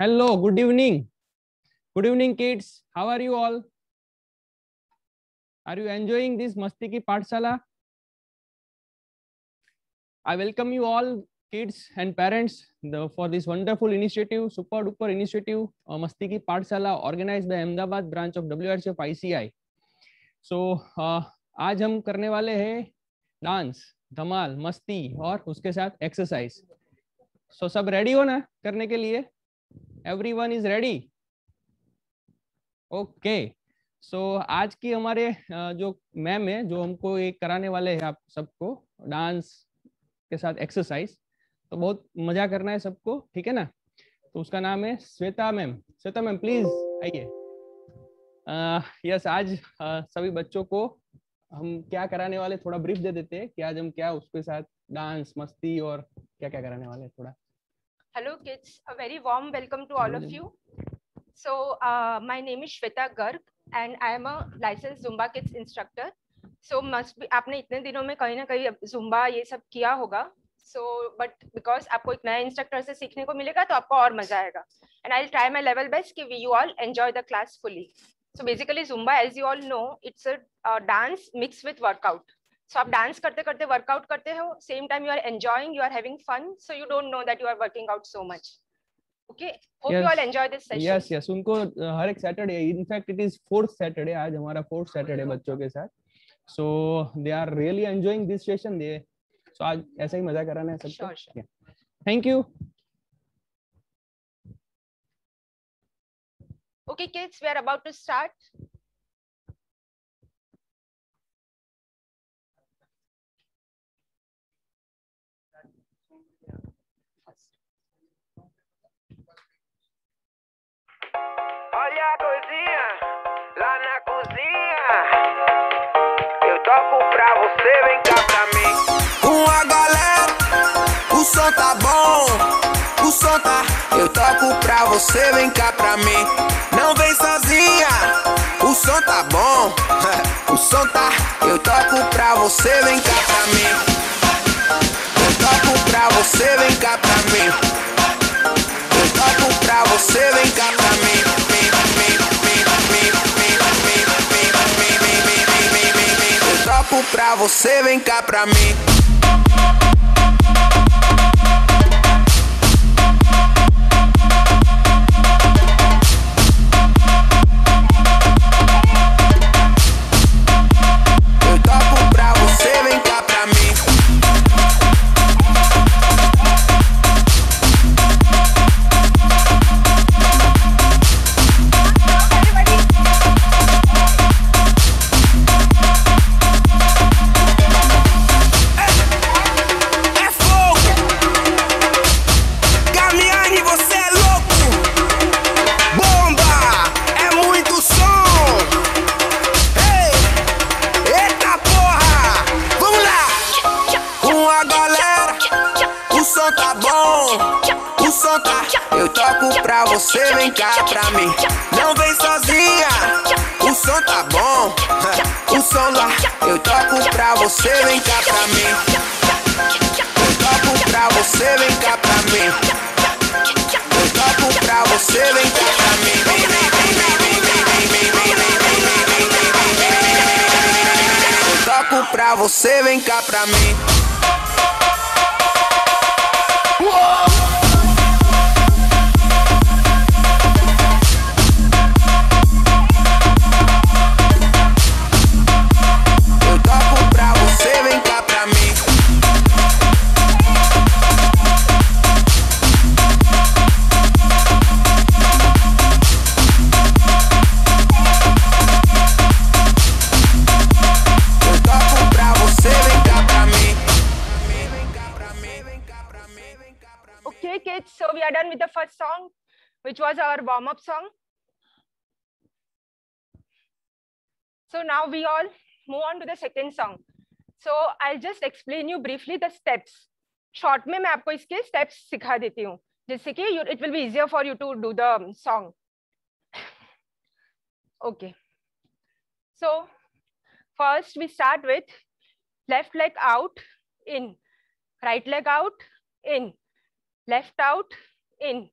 Hello, good evening. Good evening, kids. How are you all? Are you enjoying this Masti Ki Pathshala? I welcome you all, kids and parents, for this wonderful initiative, super duper initiative, Masti Ki Pathshala, organized by Ahmedabad branch of WRCF ICI. So, आज हम करने वाले हैं dance, धमाल, मस्ती और उसके साथ exercise. So, सब रेडी हो ना करने के लिए? Everyone is ready? ओके. सो आज की हमारे जो मैम है जो हमको ये कराने वाले हैं आप सबको डांस के साथ एक्सरसाइज, तो बहुत मजा करना है सबको, ठीक है ना. तो उसका नाम है Shweta ma'am. Shweta ma'am please आइए. यस, आज सभी बच्चों को हम क्या कराने वाले थोड़ा ब्रीफ दे देते हैं कि आज हम क्या उसके साथ डांस, मस्ती और क्या क्या कराने वाले हैं थोड़ा. Hello kids, a very warm welcome to all of you. So my name is Shweta Garg and I am a licensed Zumba Kids instructor. So must be आपने इतने दिनों में कहीं ना कहीं Zumba ये सब किया होगा. So but because आपको एक नया इंस्ट्रक्टर से सीखने को मिलेगा तो आपको और मजा आएगा. And I'll try my level best कि you all enjoy the class fully. So basically Zumba, as you all know, it's a dance mixed with workout. So आप डांस करते करते वर्कआउट करते हो, same time you are enjoying, you are having fun, so you don't know that you are working out so much. Okay, hope you all enjoy this session. Yes yes, उनको हर एक Saturday, in fact it is 4th Saturday, आज हमारा 4th Saturday बच्चों के साथ. So they are really enjoying this session. They so आज ऐसा ही मजा कराना है सबको. Thank you. Okay kids, we are about to start. Olha a coisinha lá na cozinha. Eu toco pra você, vem cá pra mim. Com a galera, o som tá bom, o som tá. Eu toco pra você, vem cá pra mim. Não vem sozinha, o som tá bom, o som tá. Eu toco pra você, vem cá pra mim. Eu toco pra você, vem cá pra mim. Eu toco pra você, vem cá pra mim. Eu toco pra você, vem cá pra mim. Eu toco pra você, vem cá pra mim. Eu toco pra você, vem cá pra mim. Não vem sozinha, o som tá bom, o som lá. Eu toco pra você, vem cá pra mim. Eu toco pra você, vem cá pra mim. Eu toco pra você, vem cá pra mim. Eu toco pra você, vem cá pra mim. So we are done with the first song, which was our warm-up song. So now we all move on to the second song. So I'll just explain you briefly the steps. Short में मैं आपको इसके steps सिखा देती हूँ, जिससे कि it will be easier for you to do the song. Okay. So first we start with left leg out, in, right leg out, in, left out, in,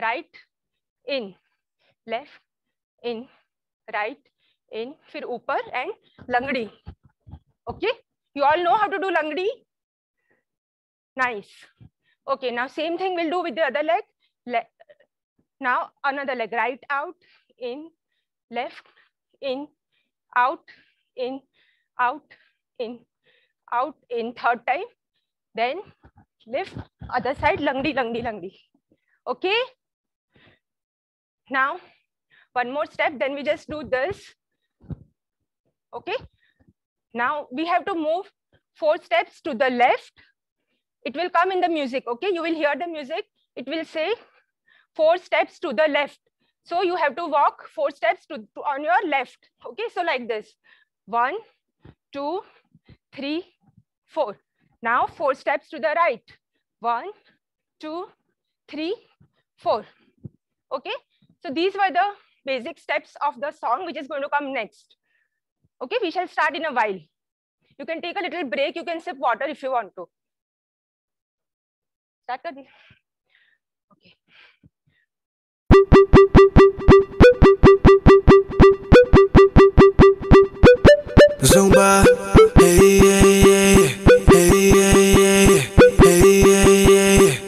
right in, left in, right in, फिर ऊपर and लंगड़ी. Okay, you all know how to do langdi? Nice. Okay, now same thing we'll do with the other leg. Now another leg, right out, in, left, in, out, in, out, in, out, in, third time. Then lift, other side, langdi, langdi, langdi. Okay? Now, one more step, then we just do this. Okay? Now we have to move 4 steps to the left. It will come in the music, okay? You will hear the music. It will say 4 steps to the left. So you have to walk 4 steps on your left. Okay, so like this. 1, 2, 3, 4. Now 4 steps to the right. 1, 2, 3, 4. Okay, so these were the basic steps of the song, which is going to come next. Okay, we shall start in a while. You can take a little break. You can sip water if you want to. Start kar diye. Okay. Zumba, hey, hey, hey, hey, hey, hey, hey, hey.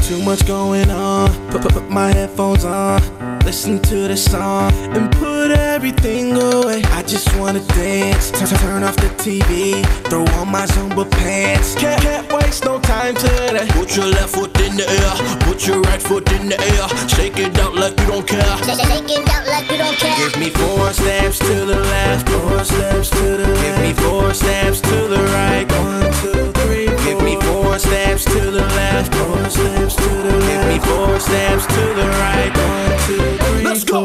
Too much going on. Put my headphones on. Listen to the song and put everything away. I just wanna dance. Turn off the TV. Throw on my Zumba pants. Can't waste no time today. Put your left foot in the air. Put your right foot in the air. Shake it out like you don't care. Shake it out like you don't care. Give me 4 steps to the left. 4 steps to the left. Give me 4 steps to the right. 1, 2, 3, 4. Give me 4 steps to the left. 4 steps to the left. Give me 4 steps to the right. 1, 2, 3, let's go.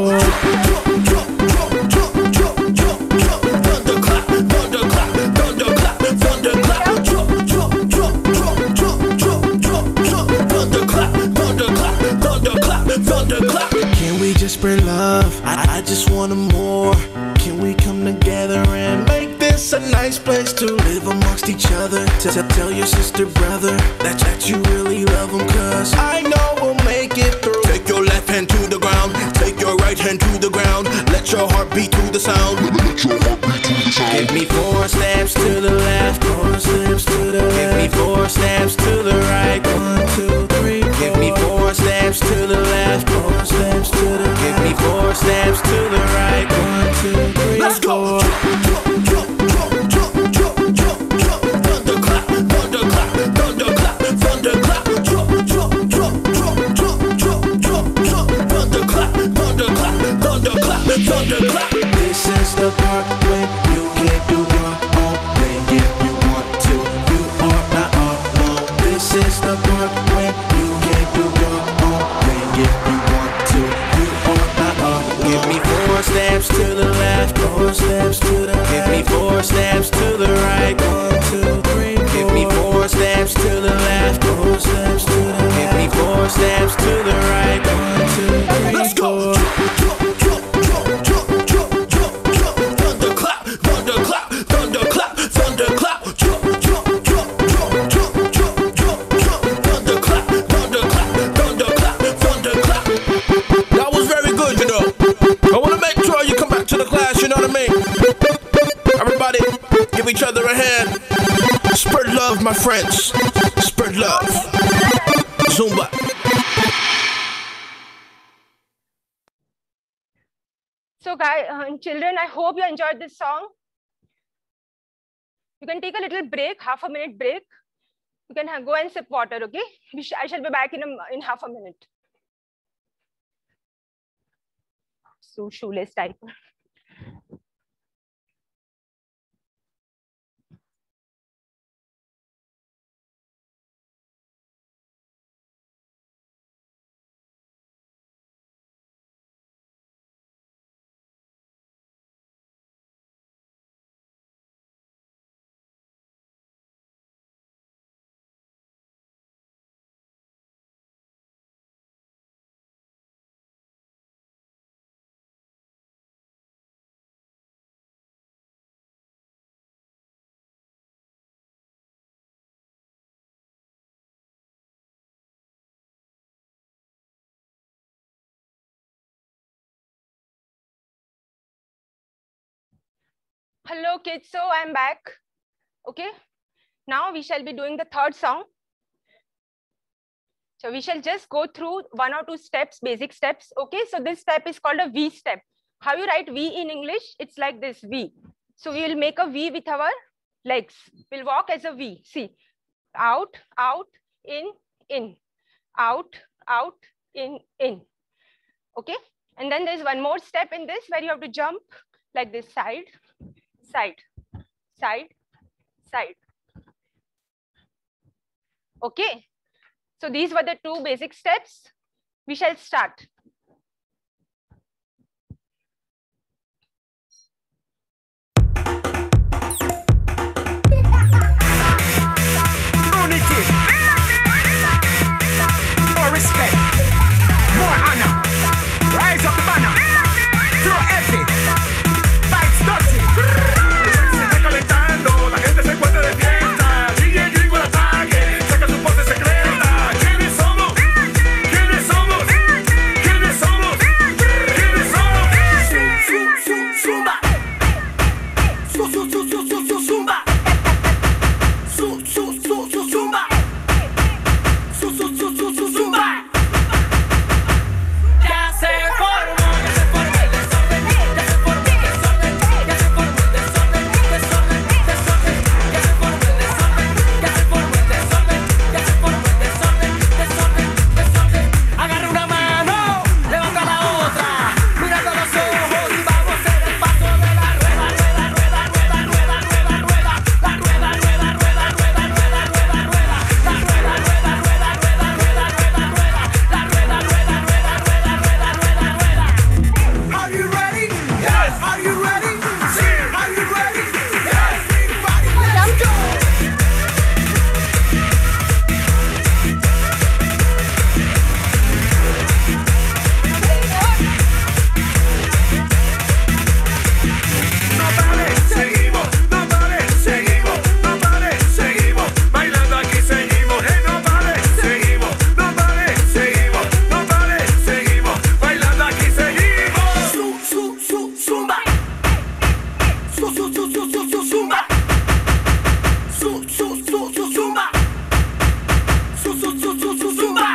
Thunderclap, thunderclap, thunderclap, thunderclap. Thunderclap, thunderclap, thunderclap, thunderclap. Can we just spread love? I just want more. Can we come together and make this a nice place to live amongst each other? Tell your sister, brother, that you really love them, cause I know we'll make it through. Take your left hand to the ground, take your right hand to the ground. Let your heart beat to the sound. Give me 4 steps to the left, 4 steps to the left. Give me 4 steps to the right, 1, 2, 3, 4. Give me 4 steps to the left, 4 steps to the left. Give me 4 steps to the right, 1, 2, 3, let's go. Thunderclap, thunderclap, thunderclap, thunderclap. Thunderclap, thunderclap, thunderclap, thunderclap. This is the part when you can do your own thing if you want to. You are not alone. This is the part when you can do your own thing if you want to. You are not alone. Give me 4 steps to the left, 4 steps to the right. Give me 4 steps to the right, 1, 2, 3, 4. Give me 4 steps to the left, 4 steps to the right. Give me 4 steps to the right, 1, 2, 3, let's go. Thunderclap, thunderclap, thunderclap, thunderclap. Thunderclap, thunderclap, thunderclap, thunderclap. That was very good, you know. I want to make sure you come back to the class, you know what I mean? Everybody, give each other a hand. Spread love, my friends. Spread love. Zumba. So guys, children, I hope you enjoyed this song. You can take a little break, half a minute break. You can go and sip water, okay? I shall be back in half a minute. So shoeless type. Hello kids, so I'm back. Okay, now we shall be doing the third song. So we shall just go through 1 or 2 steps, basic steps. Okay, so this step is called a V step. How you write V in English? It's like this, V. So we will make a V with our legs. We'll walk as a V. See, out, out, in, out, out, in. Okay, and then there's one more step in this where you have to jump like this, side, side, side, side. Okay, so these were the 2 basic steps. We shall start. More respect, more honor. Rise up the banner. Throw heavy. Vibes dirty. Se está calentando, la gente se encuentra de fiesta. DJ Gringo el ataque, saca su pose secreta. ¿Quiénes somos? ¿Quiénes somos? ¿Quiénes somos? ¿Quiénes somos? Zumba. Zumba. Zumba. Zumba. Ya se formó el desorden, ya se formó el desorden, ya se formó el desorden, desorden, ya se formó el desorden, ya se formó el desorden, ya se formó el desorden. Agarra una mano, levanta la otra, mirando los ojos y vamos a hacer el paso de la rueda, rueda, rueda, rueda, rueda, rueda, rueda, la rueda, rueda, rueda, rueda, rueda, rueda, rueda, la rueda, rueda, rueda, rueda, rueda, rueda, rueda, la rueda, rueda, rueda, rueda, rueda, rueda, rueda. Are you ready? Yes. Are you ready? Sí. Are you ready? Yes. Everybody, let's go. No pare, seguimos, no pare, seguimos, no pare, seguimos, bailando aquí seguimos, no pare, seguimos, no pare, seguimos, no pare, seguimos, bailando aquí seguimos. Zumba. Zumba. Zumba.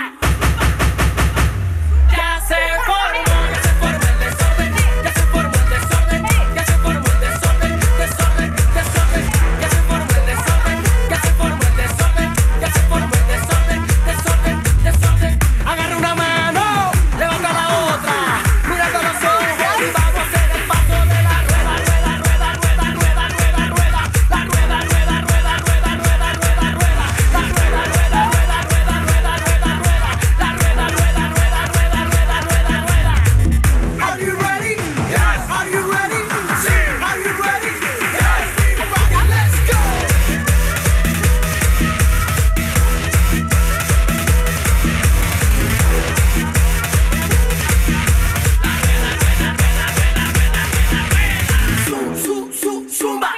Ya se formó el desorden, ya se formó el desorden, ya se formó el desorden, desorden, ya se formó el desorden, ya se formó el desorden, ya se formó el desorden, desorden. Agarra una mano, levanta la otra, mirando los ojos y vamos a hacer el paso de la rueda, rueda, rueda, rueda, rueda, rueda, rueda, la rueda, rueda, rueda, rueda, rueda, rueda, rueda, la rueda, rueda, rueda, rueda, rueda, rueda, rueda, la rueda, rueda, rueda, rueda, rueda, rueda, rueda. Are you ready? Yes. Are you ready? Sí. Are you ready? Yes. Everybody, let's go. Zumba.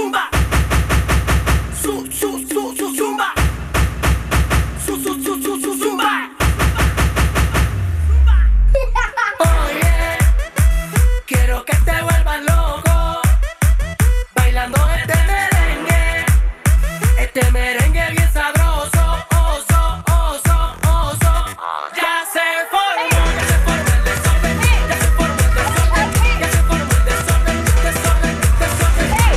Zumba. Zumba. Oye, quiero que te vuelvas loco bailando este merengue bien sabroso, oso, oso, oso. Ya se formó el desorden, ya se formó el desorden, ya se formó el desorden, desorden,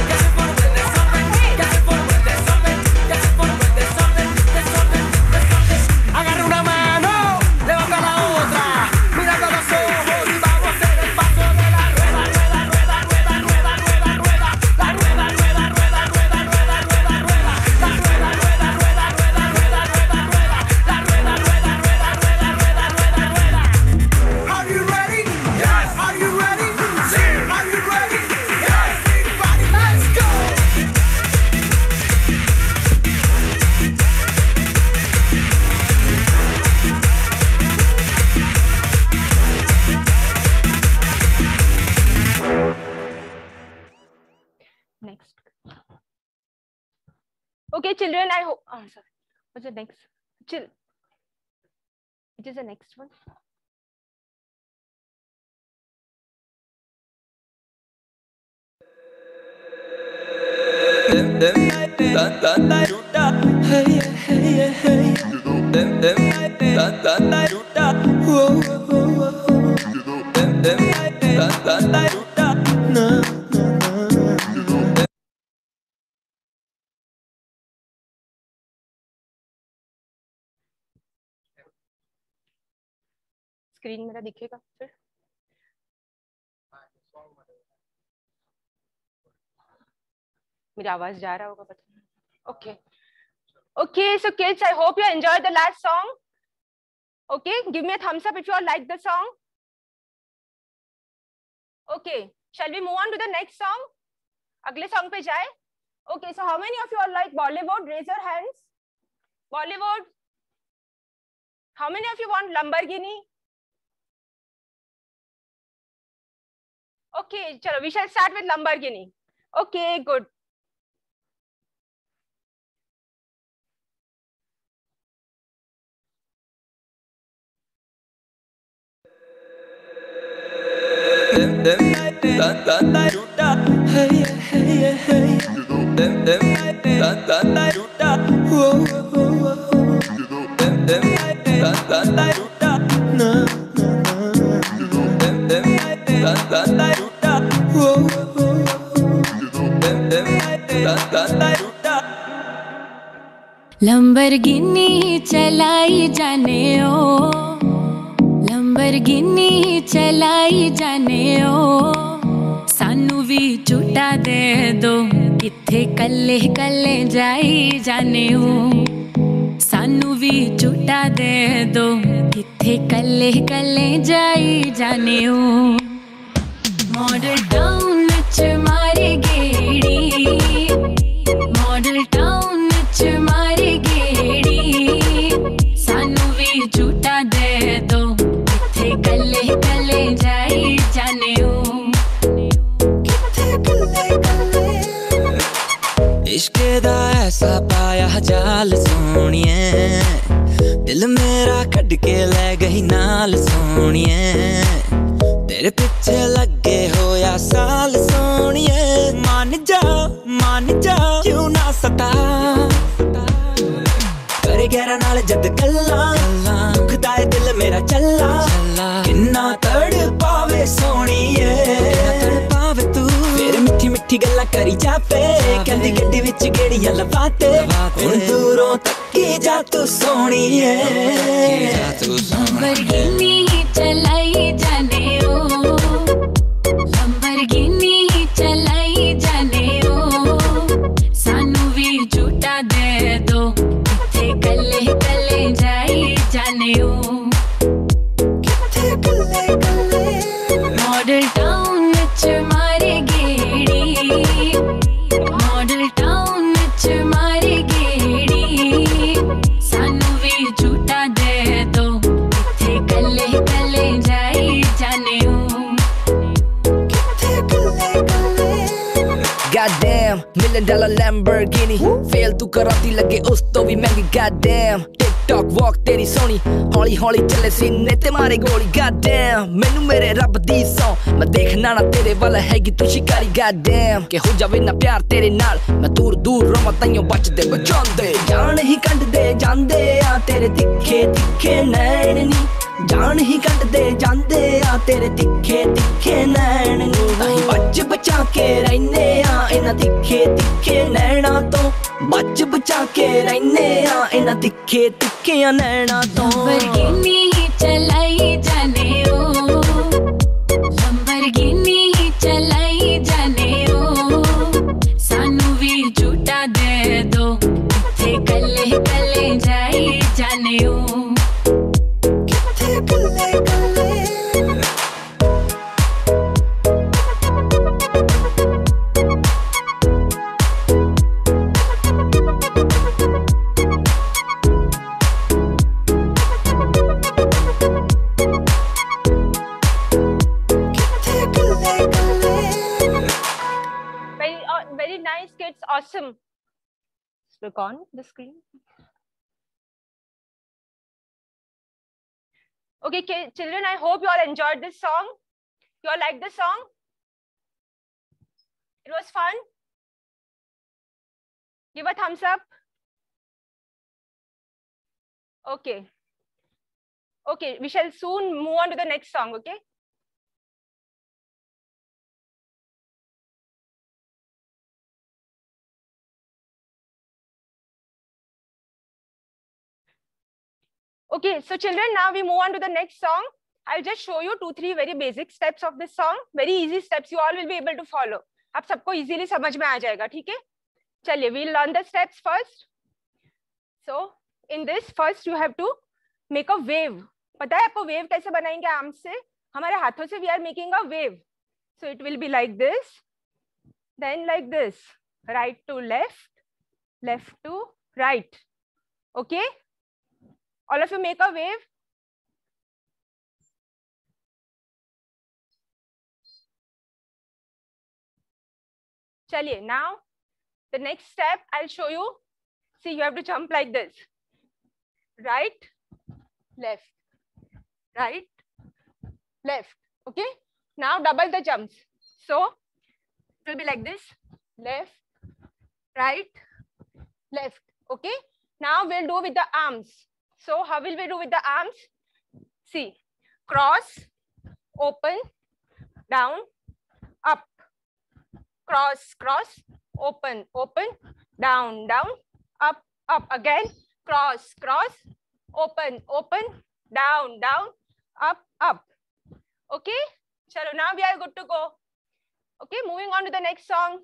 ya se formó el desorden, ya se formó el desorden, ya se formó el desorden, desorden. Agarra una mano, levanta la otra, mirando los ojos y vamos a hacer el paso de la rueda, rueda, rueda, rueda, rueda, rueda, rueda, la rueda, rueda, rueda, rueda, rueda, rueda, rueda, la rueda, rueda, rueda, rueda, rueda, rueda, rueda, la rueda, rueda, rueda, rueda, rueda, rueda, rueda. Are you ready? Yes. Are you ready? Sí. Are you ready? Yes. Everybody, let's go. Next. Okay, children, I hope. Oh, sorry. What's the next? Chill. It is the next one. Screen मेरा दिखेगा फिर? मेरी आवाज जा रहा होगा पता। Okay okay, so kids, I hope you enjoyed the last song. Okay, give me a thumbs up if you all like the song. Okay, shall we move on to the next song? अगले song पे जाए. Okay, so how many of you all like Bollywood? Raise your hands. Bollywood. How many of you want Lamborghini? Okay, chalo, we shall start with Lamborghini. Okay, good. Lamborghini चलाई जाने ओ, Lamborghini चलाई जाने ओ, सानू भी झूठा दे दो, किथे कल्ले कल्ले जाई जाने ओ, सानू भी झूठा दे दो, किथे कल्ले कल्ले जाई जाने ओ। मॉडल टाउन च मारे गेड़ी, मॉडल टाउन च मारे गेड़ी, सानू भी झूठा दे दो, किथे कल्ले कल्ले जाई जाने ओ। इश्क दा ऐसा पाया जाल सोनिए, दिल मेरा कट के ले गई नाल सोनिए, तेरे पीछे लगे होया साल सोनिए, मान जा क्यों ना सता, करे गहरा नाल जद गल्ला, दुखदा है दिल मेरा चला, किन्ना तड़ पावे सोनिए, तड़ पावे तू फिर मिठी मिठी गल्ला करी जावे, कहंदी गड्डी विच गेड़ियां लवाते, हुण दूरों तक्की जा तू सोनिए, लंबरगिनी चलाई जाने ओ, लंबरगिनी चलाई जाने ओ, सानू भी झूठा दे दो, किथे कल्ले कल्ले जाई जाने ओ। मॉडल टाउन च मारे गेड़ी, मॉडल टाउन च मारे गेड़ी, सानू भी झूठा दे दो, किथे कल्ले कल्ले जाई जाने ओ। Goddamn, $1 million Lamborghini, fail तू कराती लगे उस तो भी महंगी, goddamn, TikTok walk तेरी सोनी, हौली हौली चले सीने ते मारे गोली, goddamn, मैनू मेरे रब दी सौ, मैं देखना ना तेरे वाला हैगी तू शिकारी, goddamn, के हो जावे ना प्यार तेरे नाल, मैं दूर दूर रोवां ताइयों बचदे बचांदे, जान ही कंड दे जांदे आ तेरे तिखे तिखे नैन नी, जान ही कट दे जांदे आ तेरे तिखे तिखे नैन नी, ताही बच बचा के रहने आ इना तिखे तिखे नैना तो, बच बचा के रहने आ इना तिखे तिखे नैना तो। लंबरगिनी चलाई जाने ओ, लंबरगिनी चलाई जाने ओ, सानू भी झूठा दे दो, किथे कल्ले कल्ले जाई जाने ओ। Very nice kids, awesome. Look on the screen. Okay, children, I hope you all enjoyed this song. You all liked the song? It was fun? Give a thumbs up. Okay. Okay, we shall soon move on to the next song, okay? Okay, so children, now we move on to the next song. I'll just show you 2-3 very basic steps of this song. Very easy steps, you all will be able to follow. आप सबको easily समझ में आ जाएगा, ठीक है? चलिए, we'll learn the steps first. So, in this, first you have to make a wave. पता है आपको wave कैसे बनाएंगे arms से? हमारे हाथों से we are making a wave. So it will be like this, then like this, right to left, left to right. Okay? All of you make a wave. Chaliye, now the next step I'll show you. See, you have to jump like this. Right, left, right, left. Okay? Now double the jumps. So it will be like this. Left, right, left. Okay? Now we'll do with the arms. So how will we do with the arms? See, cross, open, down, up. Cross, cross, open, open, down, down, up, up. Again, cross, cross, open, open, down, down, up, up. Okay? Chalo, now we are good to go. Okay, moving on to the next song.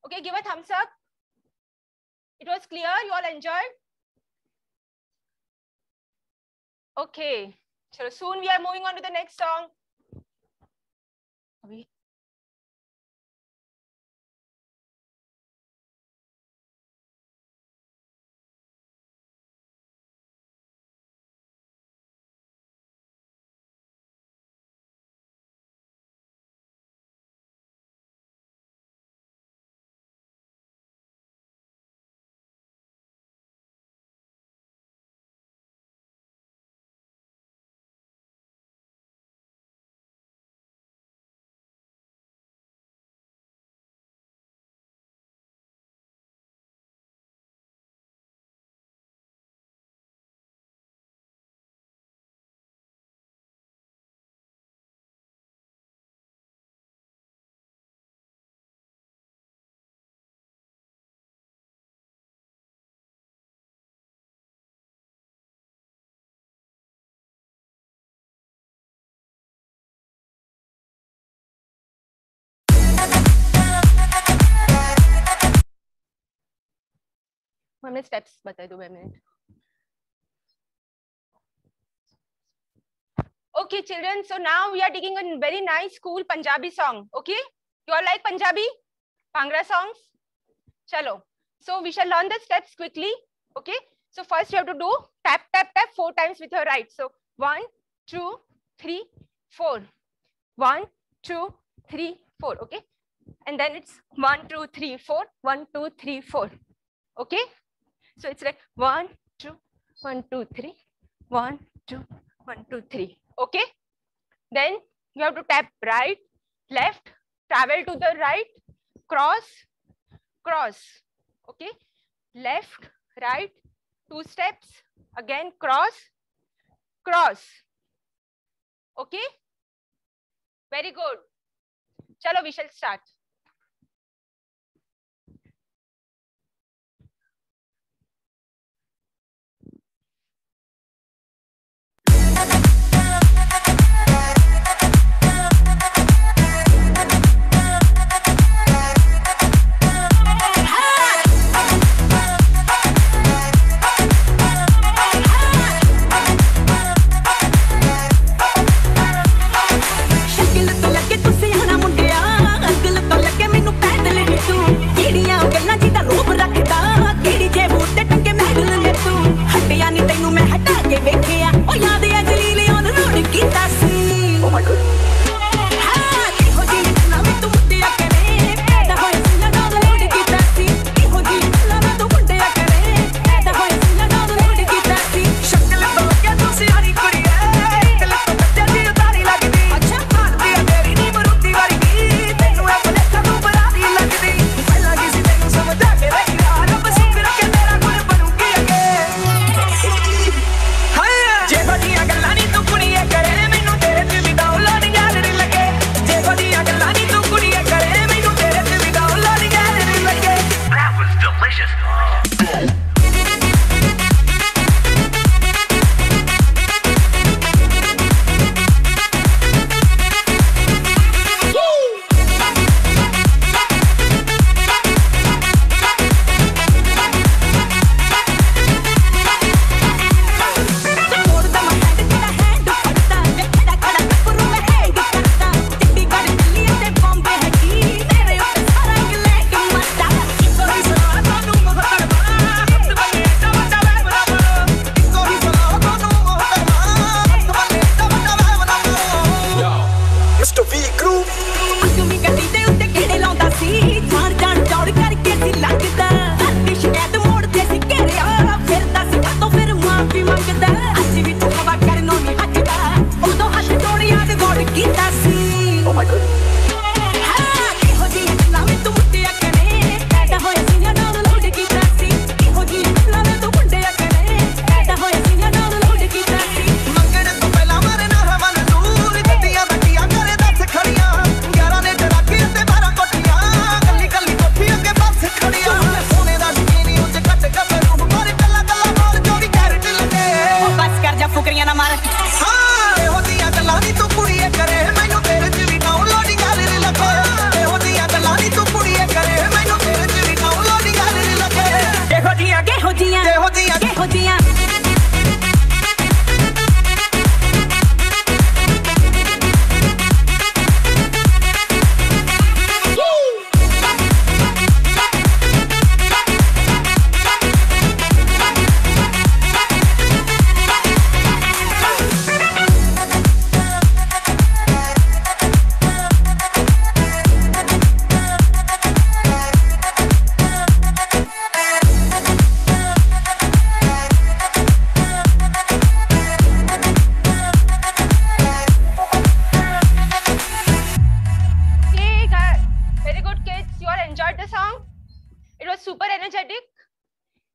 Okay, give a thumbs up. It was clear, you all enjoyed? Okay, so soon we are moving on to the next song. हमें steps बता दो 2 minute. Okay, children. So now we are taking a very nice, cool Punjabi song. Okay, you all like Punjabi, Bhangra songs? Chalo. So we shall learn the steps quickly. Okay. So first you have to do tap, tap, tap 4 times with your right. So 1, 2, 3, 4. 1, 2, 3, 4. Okay. And then it's 1, 2, 3, 4. 1, 2, 3, 4. Okay. So it's like 1, 2, 1, 2, 3. 1, 2, 1, 2, 3. Okay. Then you have to tap right, left, travel to the right, cross, cross. Okay. Left, right, 2 steps, again cross, cross. Okay. Very good. Chalo, we shall start.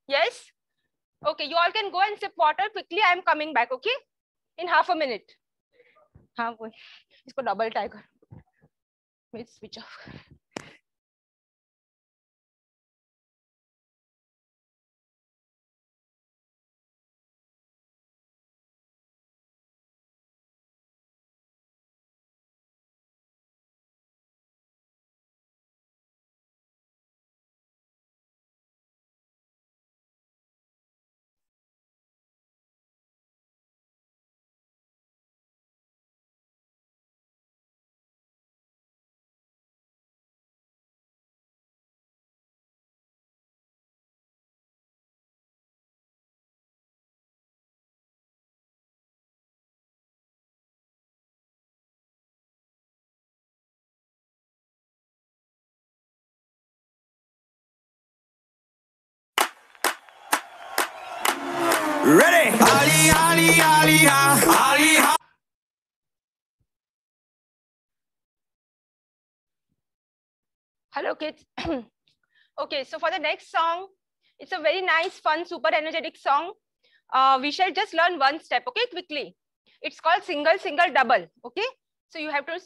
Yes? Okay, you all can go and sip water quickly. I am coming back, okay? In half a minute. हाँ वो इसको double tie कर. Switch off. Ready? Ali, Ali, Ali, Ali, Ali. Hello kids. Okay, so for the next song, it's a very nice, fun, super energetic song. We shall just learn one step, okay, quickly. It's called single, single, double, okay? So you have to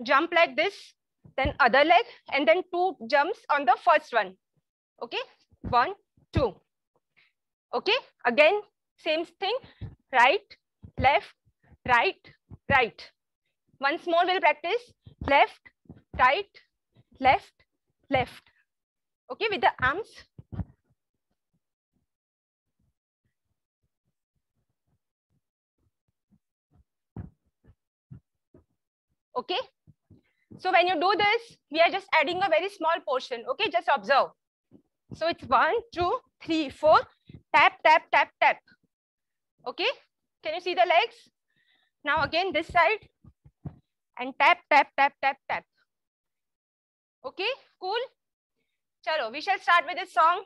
jump like this, then other leg, and then 2 jumps on the first one, okay? 1, 2. Okay, again, same thing, right, left, right, right. Once more we'll practice, left, right, left, left. Okay, with the arms. Okay, so when you do this, we are just adding a very small portion. Okay, just observe. So it's 1, 2, 3, 4, tap, tap, tap, tap. Okay, can you see the legs? Now again this side and tap, tap, tap, tap, tap. Okay, cool. Chalo, we shall start with this song.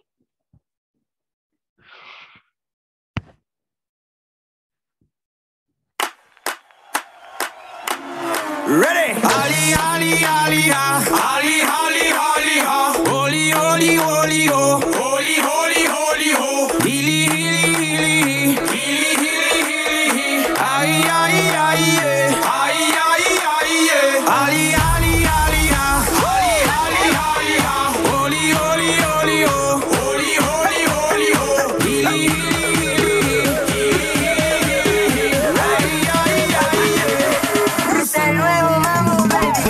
Ready? Ali, Ali, Ali, Ali, Ali, Ali, Holy, holy, holy, ho. Holy, holy, holy, ho. Healy, healy, healy, healy, healy, healy. Ay, ay, ay, yeah. Ay, ay, ay, yeah. Ali, Ali, Ali, Ali, Ali, Ali, Holy, holy, holy, ho. Holy, holy, holy, ho. Healy, healy, healy, healy. Ay, ay, ay, yeah. Hasta luego, mambo, baby.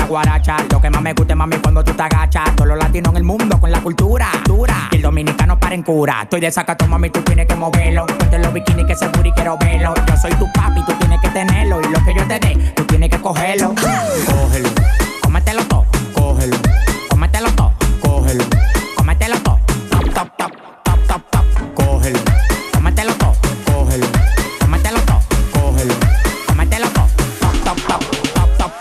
Guaracha, lo que más me gusta, mami, cuando tú te agachas. Todos los latinos en el mundo con la cultura dura. Y el dominicano para en cura. Estoy de sacato, mami, tú tienes que moverlo. Ponte los bikinis que se y quiero verlo. Yo soy tu papi, tú tienes que tenerlo. Y lo que yo te dé, tú tienes que cogerlo. Cógelo, cómetelo todo, cógelo. Cómetelo todo, cógelo. Cómetelo todo, top, top, top, top, top, top. Cógelo, cómetelo todo, cógelo. Cómetelo todo, cógelo. Cómetelo todo, top, top, top, top, top, top.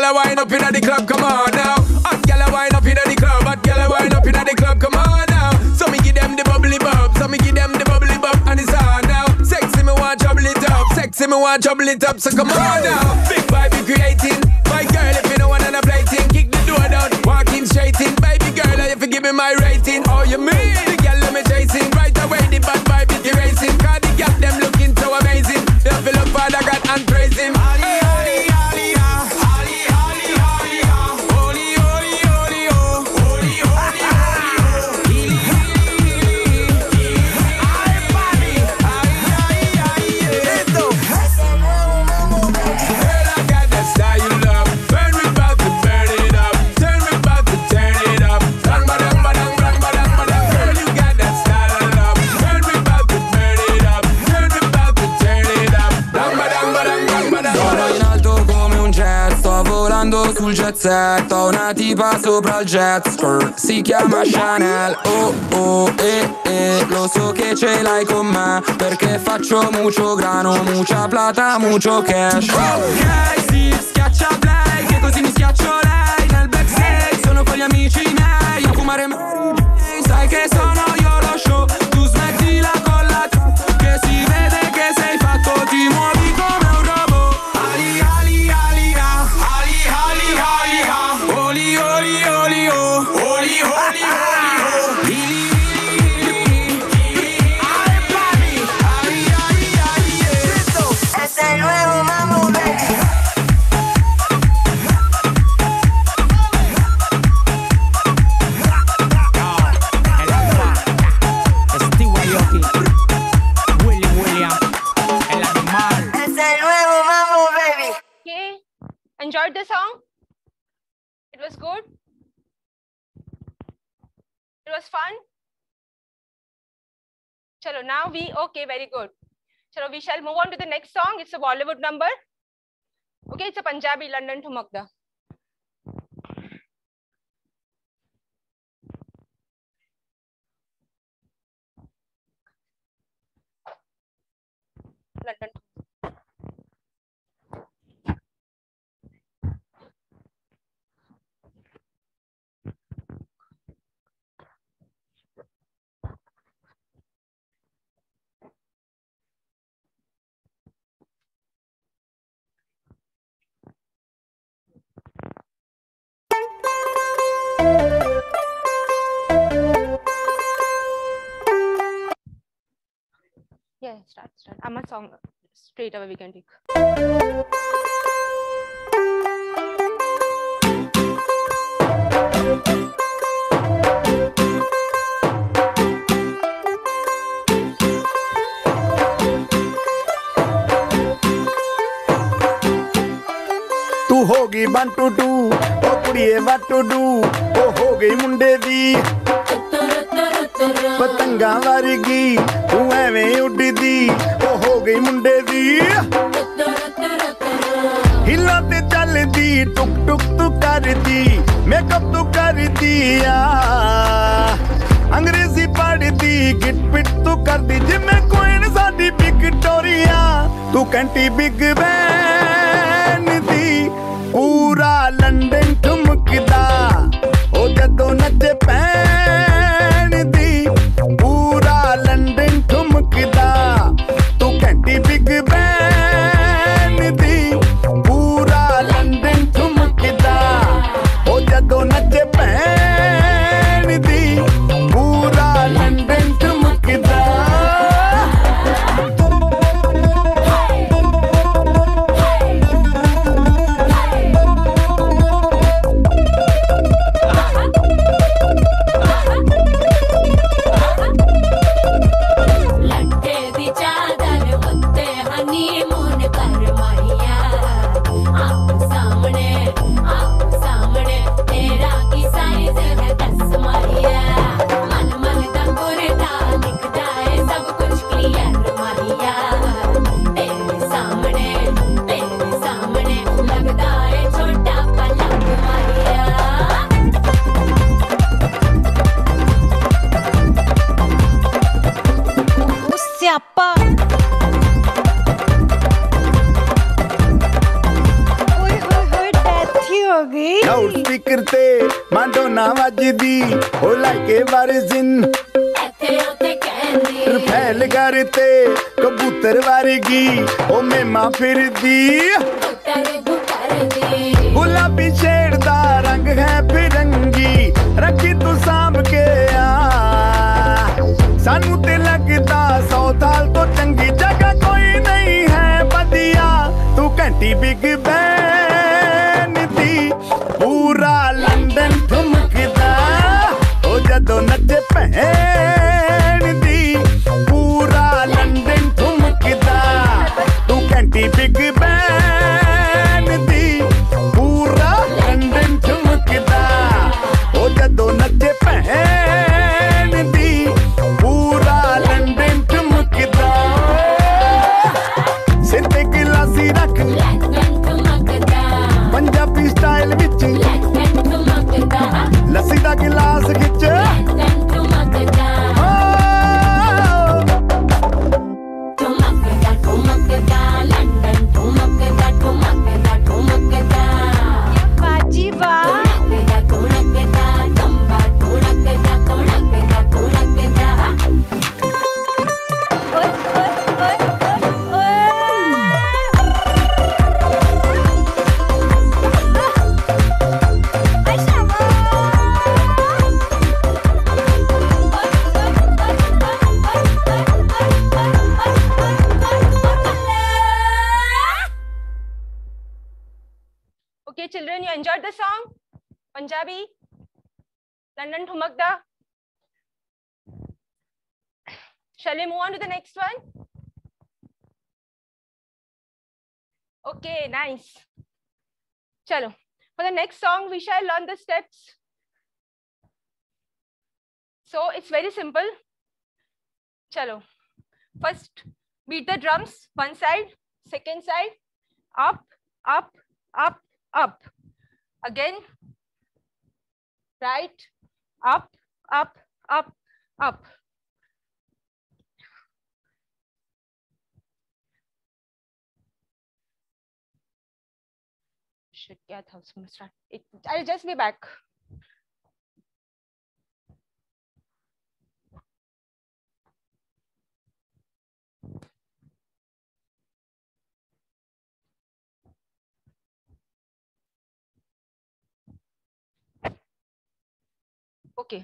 Wind up inna the club, come on now. Hot gyal wind up inna the club, hot gyal wind up inna the club, come on now. So me give them the bubbly bub, so me give them the bubbly bub, and it's on now. Sexy me want trouble it up, sexy me want trouble it up, so come on now. Big vibe you creating, my girl if you know one and a plating, kick the door down, walking straight in, baby girl if you give me my rating. Oh you mean the gyal let me chasing, right away the bad vibe is erasing, 'cause the gyal them looking so amazing. They feel look Father God and praise him. Ali, Ali, Ali, sul jet set, ho una tipa sopra il jet skirt, si chiama Chanel. Oh oh lo so che ce l'hai con me, perché faccio mucho grano, mucha plata, mucho cash. Ok, si schiaccia play, che così mi schiaccio lei. Nel backstage sono con gli amici miei a fumare sai che sono io lo show. Tu smettila con la che si vede che sei fatto, ti muovi come un robot. Ali, ali, ali, ali, ali, ali, ali, oli, oli, oli, oh, oli, oli, oli, oh, ili, ili. enjoyed the song? It was good? It was fun? Chalo, now okay, very good. Chalo, we shall move on to the next song. It's a Bollywood number. Okay, it's a Punjabi, London Thumakda. London. Yeah, start. I'm a song straight away we can take. तू होगी 1 2 2 ओ कुड़िए what to do ओ हो गई मुंडे दी पतंगा वर्गी तू एवें उड़दी ओ हो गई मुंडे दी हिला ते चलदी टुक टुक तू करदी मेकअप तू करदी अंग्रेजी पढ़दी गिट पिट तू करदी जिमें कोइन साडी विक्टोरिया तू कंटी बिग बैन दी पूरा लंदन ठुमकदा ओ जदों नचे पैन दी पूरा लंदन ठुमकदा तू घंटी बिग बैन दी पूरा लंदन ठुमकदा ओ जदों नचे पैन दी पूरा लंदन ठुमकदा लाउडस्पीकर ते माडोना वजदी ओ लाइके वर्जिन फैल करते कबूतर वर्गी ओ मेमा फिरदी गुलाबी शेड दा रंग है फिरंगी रखी तू सांभ के सानू ते लगदा 100 साल तो चंगी जगह कोई नहीं है बदिया तू घंटी बिग बैन दी पूरा लंदन ठुमकदा ओ जदों नचे भैन दी पूरा लंदन ठुमकदा तू घंटी बिग बैन दी पूरा लंदन ठुमकदा ओ जदों नचे भैन दी पूरा लंदन ठुमकदा सिर ते गिलासी रख पंजाबी स्टाइल विच लस्सी दा गिलास खिच Okay, children, you enjoyed the song? Punjabi? London Thumakda? Shall we move on to the next one? Okay, nice. Chalo. For the next song, we shall learn the steps. So it's very simple. Chalo. First, beat the drums. One side, second side, up, up, up, up. Again, right, up, up, up, up. Shit, क्या था उसमें start? I'll just be back. Okay,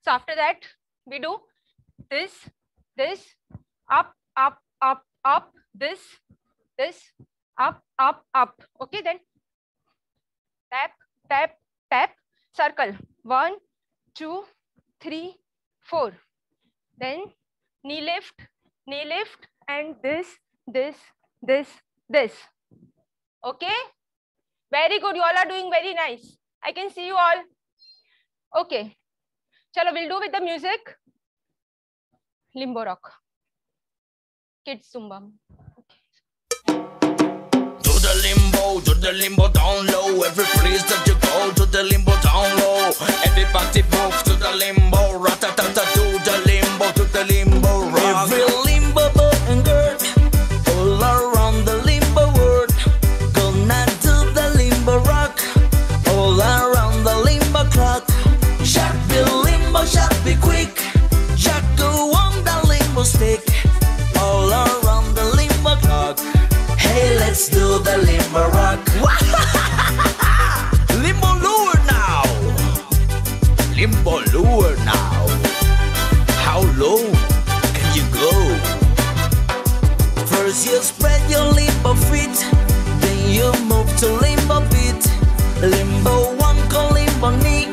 so after that we do this, this, up, up, up, up, this, up, up, up. Okay, then tap, tap, tap, circle. 1, 2, 3, 4. Then knee lift, and this, this, this, this. Okay, very good. You all are doing very nice. I can see you all. Okay. Chalo, we'll do with the music. Limbo rock. Kids Zumba. To the limbo down low. Every place that you go, to the limbo down low. Everybody move to the limbo. Ratatata to the limbo rock. Every limbo boy and girl, all around the limbo world, gonna do the limbo rock. All around the limbo clock. Shot be limbo, shot be quick. Shot go on the limbo stick. All around the limbo clock. Hey, let's do the limbo rock. Limbo lure now. Limbo lure now. How low can you go? First you spread your limbo feet, then you move to limbo beat. Limbo one call limbo knee,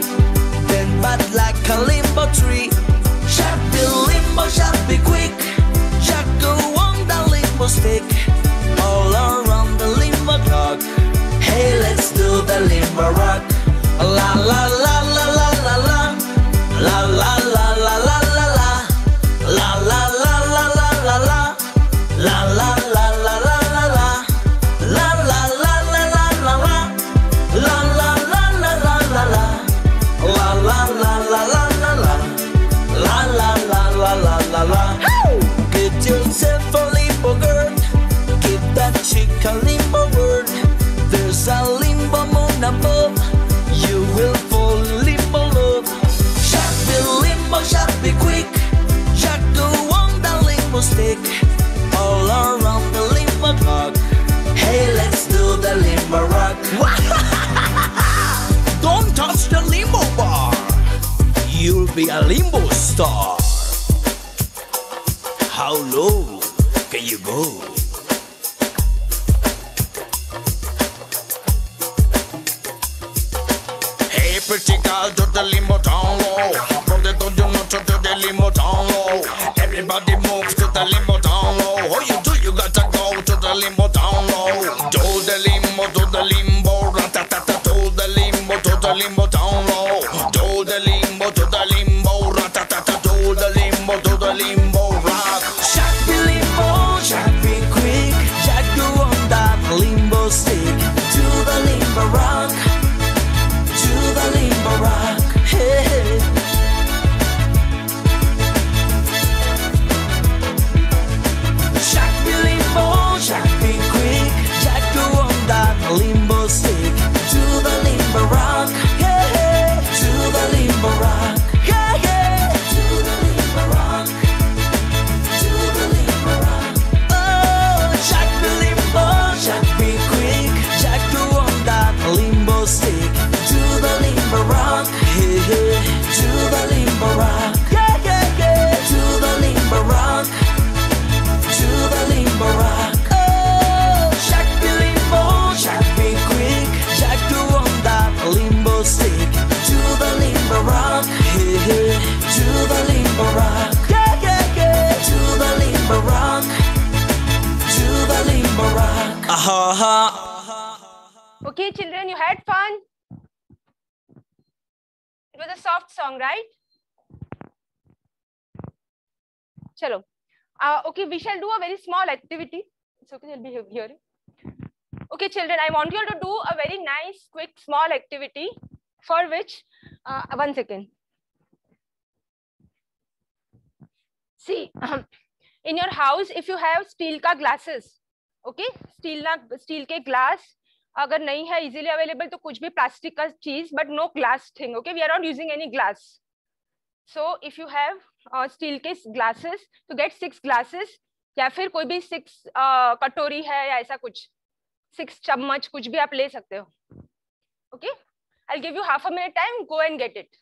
then bad like a limbo tree. Shot be limbo, shot be quick. Shot go on the limbo stick. All around the limbo clock. Hey, let's do the limbo rock. La la la la la la la. La la la la la la la. La la la la la la la. La la la la la la la. La la la la la la la. La la la la la la la. La la la la la la la. La la la la la la la. Get yourself a limbo girl. Give that chick a limbo word. There's a limbo moon above. You will fall in limbo love. Shot be limbo, shot be quick. Shot go on the limbo stick. All around the limbo clock. Hey, let's do the limbo rock. Don't touch the limbo bar. You'll be a limbo star. How low can you go? Hey, pretty girl, to the limbo down low. From the dungeon to the limbo down low. Everybody move to the limbo down low. Oh, you do, you gotta go to the limbo down low. Do the limbo, ratatata, do the limbo down low. Do the limbo, ratatata, do the limbo rock. Shot be limbo, shot be quick. Shot go on that limbo stick. Do the limbo rock. To the limbo rock. Hey. Shot be limbo, shot be quick. Shot go on that limbo stick. To the limbo rock. Hey. To the limbo rock. Hey. To the limbo rock. To the limbo rock. Oh, shot be limbo, shot be quick. Shot go on that limbo stick. To the limbo rock, hey, hey. To the limbo rock, yeah, yeah, yeah. To the limbo rock, to the limbo rock. Oh, shot be limbo, shot be quick. Shot go on that limbo stick. To the limbo rock, hey, hey. To the limbo rock, yeah, yeah, yeah. To the limbo rock, to the limbo rock. Okay, children, you had fun. It was a soft song, right? Chalo. Okay, we shall do a very small activity. It's okay, they'll be hearing. Okay, children, I want you all to do a very nice, quick, small activity for which, 1 second. See, in your house, if you have steel ka glasses, okay, steel ke glass, अगर नहीं है easily available तो कुछ भी plastic का चीज, but no glass thing, okay, we are not using any glass. So if you have steel के glasses, to get 6 glasses या फिर कोई भी 6 कटोरी है या ऐसा कुछ 6 चम्मच कुछ भी आप ले सकते हो. Okay, I'll give you half a minute time, go and get it.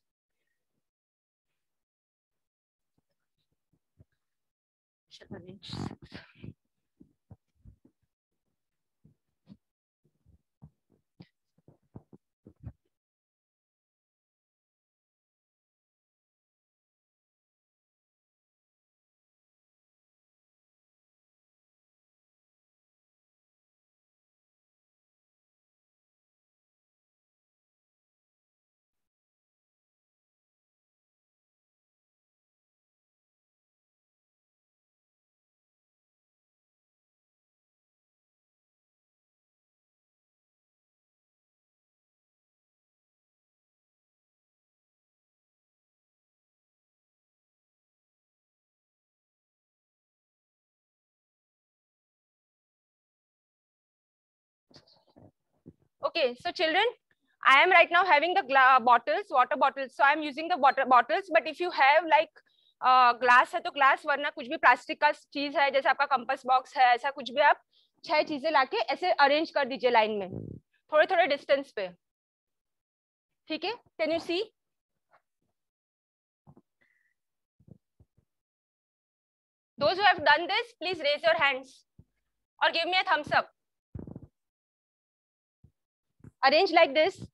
Okay, so children, I am right now having the bottles, water bottles. So I am using the water bottles. But if you have like glass है तो glass, वरना कुछ भी plastic का चीज है, जैसे आपका compass box है, ऐसा कुछ भी आप 6 चीजें लाके ऐसे arrange कर दीजिए line में, थोड़े-थोड़े distance पे. ठीक है? Can you see? Those who have done this, please raise your hands or give me a thumbs up. Arrange like this.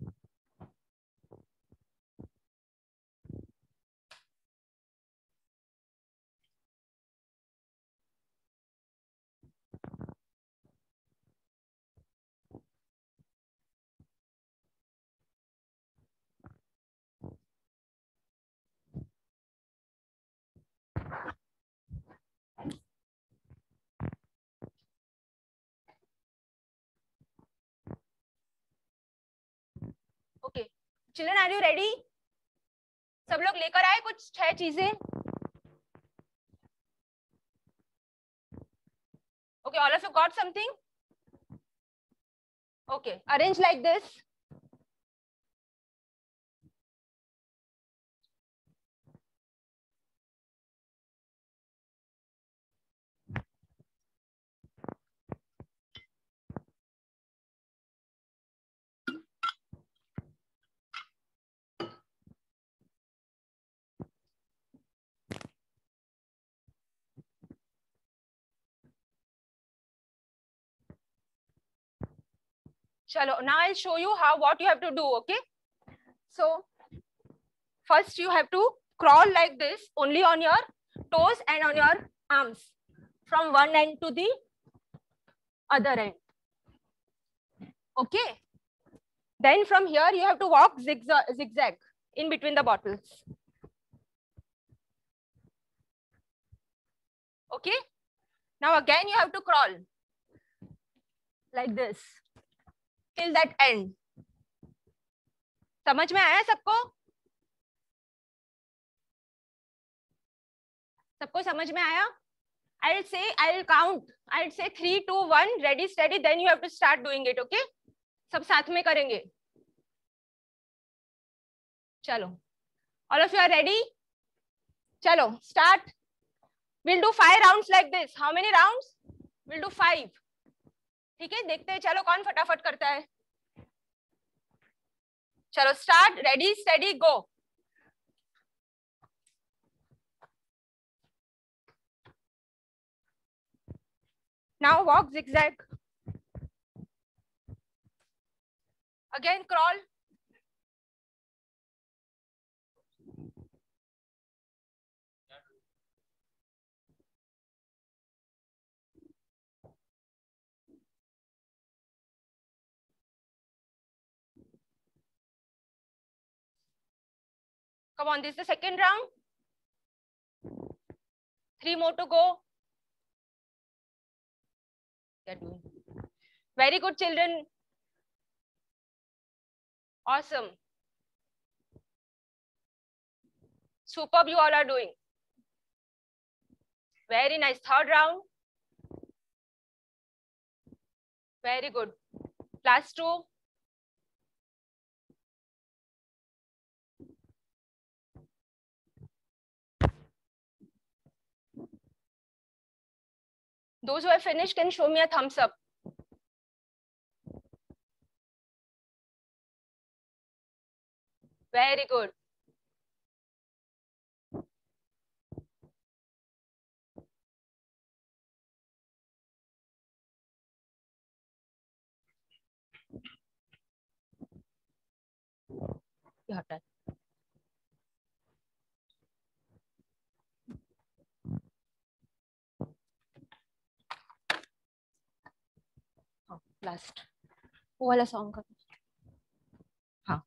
Okay, children, are you ready? सब लोग लेकर आए कुछ 6 चीजें. Okay, all of you got something? Okay, arrange like this. Chalo, now I'll show you what you have to do, okay? So first you have to crawl like this, only on your toes and on your arms, from one end to the other end. Okay? Then from here you have to walk zigzag in between the bottles. Okay? Now again you have to crawl like this till that end. समझ में आया सबको? सबको समझ में आया? I'll count. I'll say 3, 2, 1, ready, steady. Then you have to start doing it. Okay? सब साथ में करेंगे. चलो. All of you are ready? चलो, start. We'll do 5 rounds like this. How many rounds? We'll do 5. ठीक है, देखते हैं चलो कौन फटाफट करता है. चलो start, ready, steady, go. Now walk zigzag. Again crawl. Come on, this is the second round. 3 more to go. They're doing very good, children. Awesome. Superb, you all are doing. Very nice. Third round. Very good. Last 2. Those who have finished can show me a thumbs up. Very good. You have done. Last वो वाला song का हाँ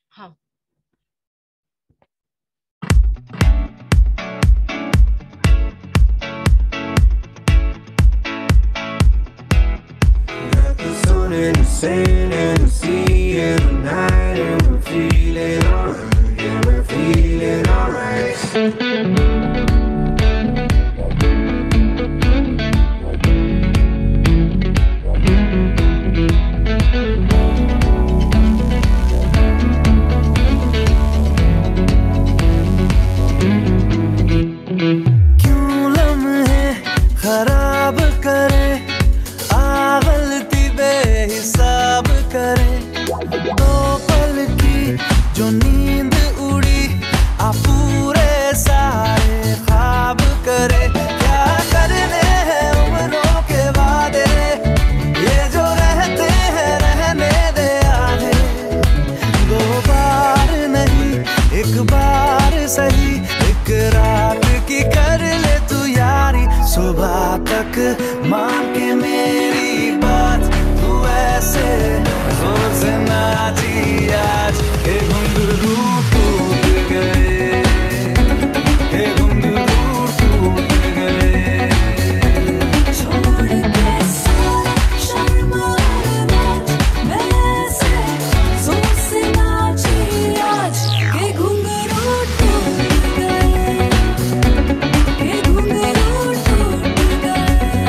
हाँ in the sand and the sea and the night, and we're feeling alright, yeah, we're feeling alright. क्यों लम्हे खराब करे हिसाब करे तो पल की जो नींद उड़ी आ पूरे सारे ख्वाब करे क्या करने हैं उम्रों के वादे ये जो रहते हैं रहने दे आधे 2 बार नहीं 1 बार सही एक रात की कर ले तू यारी सुबह तक मान के मेरी बात ऐसे जोर से नाची आज ये घुंघरू टूट गए ये घुंघरू टूट गए छोड़ के सारा शर्म और लाज मैं ऐसे जोर से नाची आज ये घुंघरू टूट गए ये घुंघरू टूट गए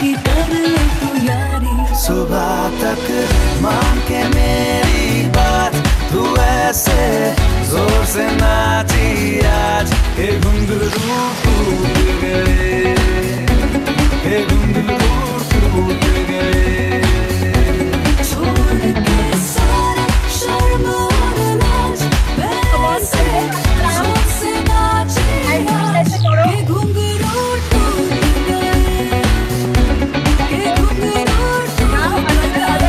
की कर ले तू यारी। सुबह तक मान के मेरी बात, तू ऐसे जोर से नाची आज के घुंघरू टूट गए, के घुंघरू टूट गए। छोड़ के सारे शर्म और लाज, वैसे जोर से नाची आज के घुंघरू टूट गए, के घुंघरू टूट गए।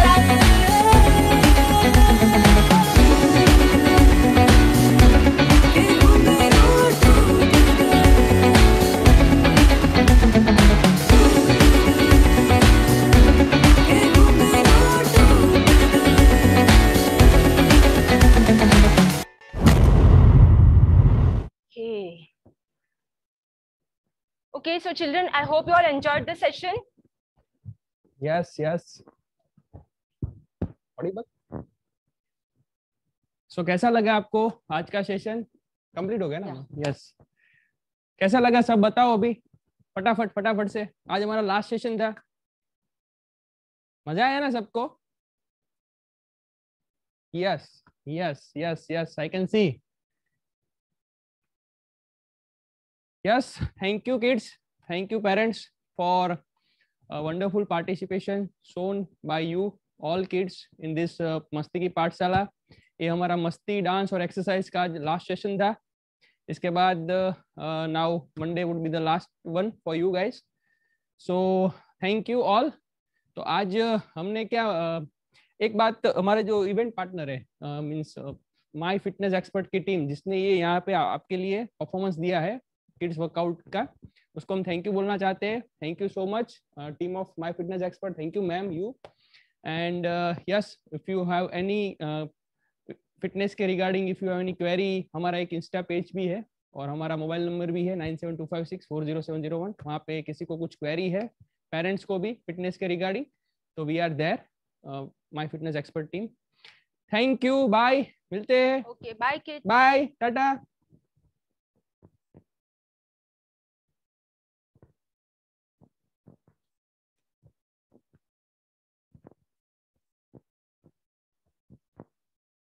Okay, so children, I hope you all enjoyed the session. Yes. So कैसा लगा आपको आज का सेशन? कंप्लीट हो गया ना? यस। कैसा लगा सब बताओ अभी फटाफट से। आज हमारा लास्ट सेशन था, मजा आया ना सबको? Yes I can see. Yes, thank you kids, thank you parents for a wonderful participation shown by you all kids in this मस्ती की पाठशाला। ये हमारा मस्ती डांस और एक्सरसाइज का लास्ट सेशन था। इसके बाद now Monday would be the last one for you guys. So thank you all. तो आज हमने क्या एक बात, हमारे जो इवेंट पार्टनर है मीन्स माई फिटनेस एक्सपर्ट की टीम, जिसने ये यहाँ पे आपके लिए परफॉर्मेंस दिया है किड्स वर्कआउट का, उसको हम थैंक यू बोलना चाहते हैं। Thank you so much team of my fitness expert. Thank you ma'am, you and yes if you have any fitness के regarding, if you have any query, हमारा एक इंस्टा पेज भी है और हमारा मोबाइल नंबर भी है 9725640701। वहाँ पे किसी को कुछ क्वेरी है, पेरेंट्स को भी फिटनेस के रिगार्डिंग, तो we are there, my fitness expert team. Thank you, bye, मिलते हैं। Okay, bye kids. Bye, Tata.